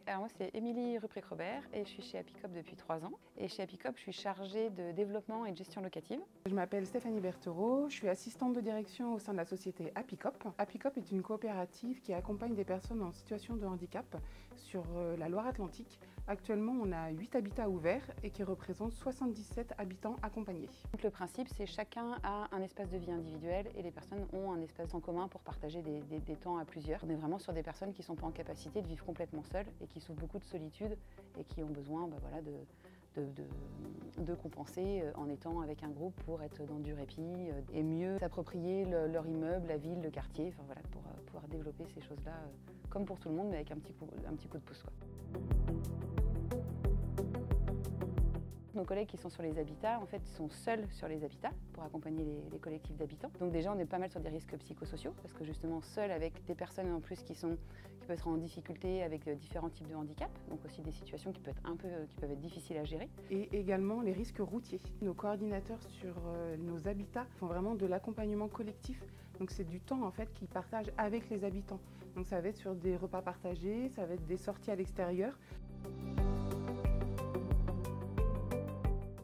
Alors moi c'est Émilie Rupré-Robert et je suis chez Apicop depuis 3 ans. Et chez Apicop je suis chargée de développement et de gestion locative. Je m'appelle Stéphanie Berthereau, je suis assistante de direction au sein de la société Apicop. Apicop est une coopérative qui accompagne des personnes en situation de handicap sur la Loire-Atlantique. Actuellement on a 8 habitats ouverts et qui représentent 77 habitants accompagnés. Donc le principe c'est chacun a un espace de vie individuel et les personnes ont un espace en commun pour partager des temps à plusieurs. On est vraiment sur des personnes qui ne sont pas en capacité de vivre complètement seules et qui souffrent beaucoup de solitude et qui ont besoin de compenser en étant avec un groupe pour être dans du répit et mieux s'approprier leur immeuble, la ville, le quartier, enfin, voilà, pour pouvoir développer ces choses-là comme pour tout le monde mais avec un petit coup de pouce, quoi. Nos collègues qui sont sur les habitats, en fait, sont seuls sur les habitats pour accompagner les collectifs d'habitants. Donc déjà, on est pas mal sur des risques psychosociaux parce que justement, seuls avec des personnes en plus qui peuvent être en difficulté avec différents types de handicap, donc aussi des situations qui peuvent être difficiles à gérer. Et également les risques routiers. Nos coordinateurs sur nos habitats font vraiment de l'accompagnement collectif. Donc c'est du temps en fait qu'ils partagent avec les habitants. Donc ça va être sur des repas partagés, ça va être des sorties à l'extérieur.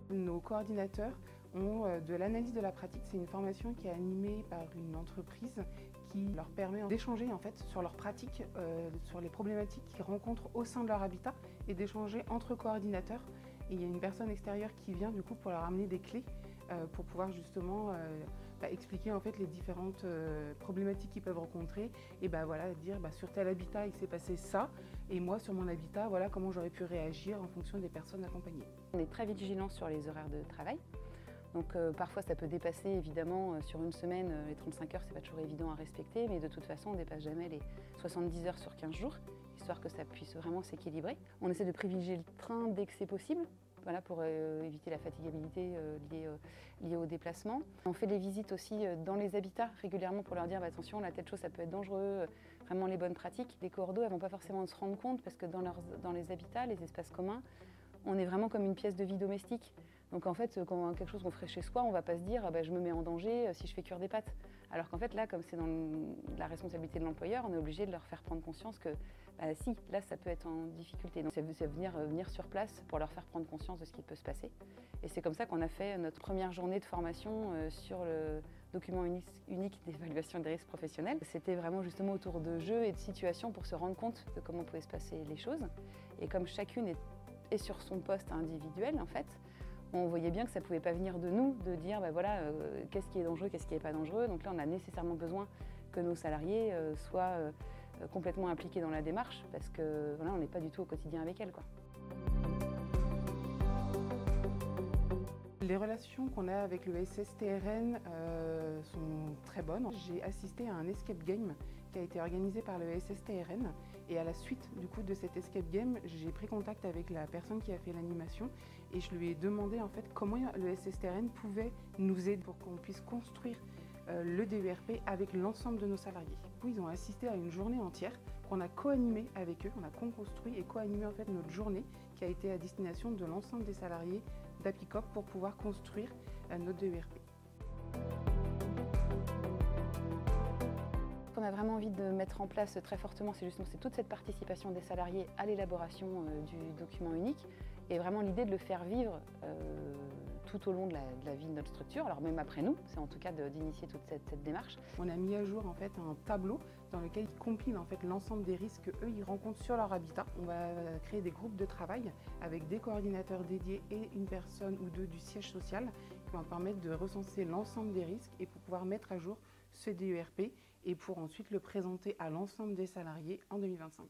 Nos coordinateurs ont de l'analyse de la pratique. C'est une formation qui est animée par une entreprise qui leur permet d'échanger en fait sur leurs pratiques, sur les problématiques qu'ils rencontrent au sein de leur habitat et d'échanger entre coordinateurs. Et il y a une personne extérieure qui vient du coup pour leur amener des clés pour pouvoir justement expliquer en fait les différentes problématiques qu'ils peuvent rencontrer et voilà, dire sur tel habitat il s'est passé ça et moi sur mon habitat voilà comment j'aurais pu réagir en fonction des personnes accompagnées. On est très vigilants sur les horaires de travail. Donc parfois ça peut dépasser évidemment sur une semaine, les 35 heures c'est pas toujours évident à respecter, mais de toute façon on dépasse jamais les 70 heures sur 15 jours, histoire que ça puisse vraiment s'équilibrer. On essaie de privilégier le train dès que c'est possible. Voilà, pour éviter la fatigabilité liée au déplacement. On fait des visites aussi dans les habitats régulièrement pour leur dire attention, là, telle chose ça peut être dangereux, vraiment les bonnes pratiques. Les coordos elles vont pas forcément se rendre compte parce que dans les habitats, les espaces communs, on est vraiment comme une pièce de vie domestique. Donc en fait, quand quelque chose qu'on ferait chez soi, on ne va pas se dire je me mets en danger si je fais cuire des pâtes. Alors qu'en fait là, comme c'est dans la responsabilité de l'employeur, on est obligé de leur faire prendre conscience que si, là ça peut être en difficulté. Donc c'est venir sur place pour leur faire prendre conscience de ce qui peut se passer. Et c'est comme ça qu'on a fait notre première journée de formation sur le document unique d'évaluation des risques professionnels. C'était vraiment justement autour de jeux et de situations pour se rendre compte de comment pouvaient se passer les choses. Et comme chacune est sur son poste individuel en fait, on voyait bien que ça ne pouvait pas venir de nous, de dire qu'est-ce qui est dangereux, qu'est-ce qui n'est pas dangereux. Donc là, on a nécessairement besoin que nos salariés soient complètement impliqués dans la démarche parce que voilà, on n'est pas du tout au quotidien avec elles, quoi. Les relations qu'on a avec le SSTRN sont très bonnes. J'ai assisté à un escape game qui a été organisé par le SSTRN et à la suite du coup de cet escape game, j'ai pris contact avec la personne qui a fait l'animation et je lui ai demandé en fait comment le SSTRN pouvait nous aider pour qu'on puisse construire le DERP avec l'ensemble de nos salariés. Ils ont assisté à une journée entière qu'on a co-animée avec eux, on a co-construit et co-animé en fait notre journée qui a été à destination de l'ensemble des salariés d'Apicop pour pouvoir construire notre DERP. Ce qu'on a vraiment envie de mettre en place très fortement, c'est toute cette participation des salariés à l'élaboration du document unique et vraiment l'idée de le faire vivre tout au long de la vie de notre structure, alors même après nous, c'est en tout cas d'initier toute cette démarche. On a mis à jour en fait un tableau dans lequel ils compilent en fait l'ensemble des risques qu'eux ils rencontrent sur leur habitat. On va créer des groupes de travail avec des coordinateurs dédiés et une personne ou deux du siège social qui vont permettre de recenser l'ensemble des risques et pour pouvoir mettre à jour ce DERP et pour ensuite le présenter à l'ensemble des salariés en 2025.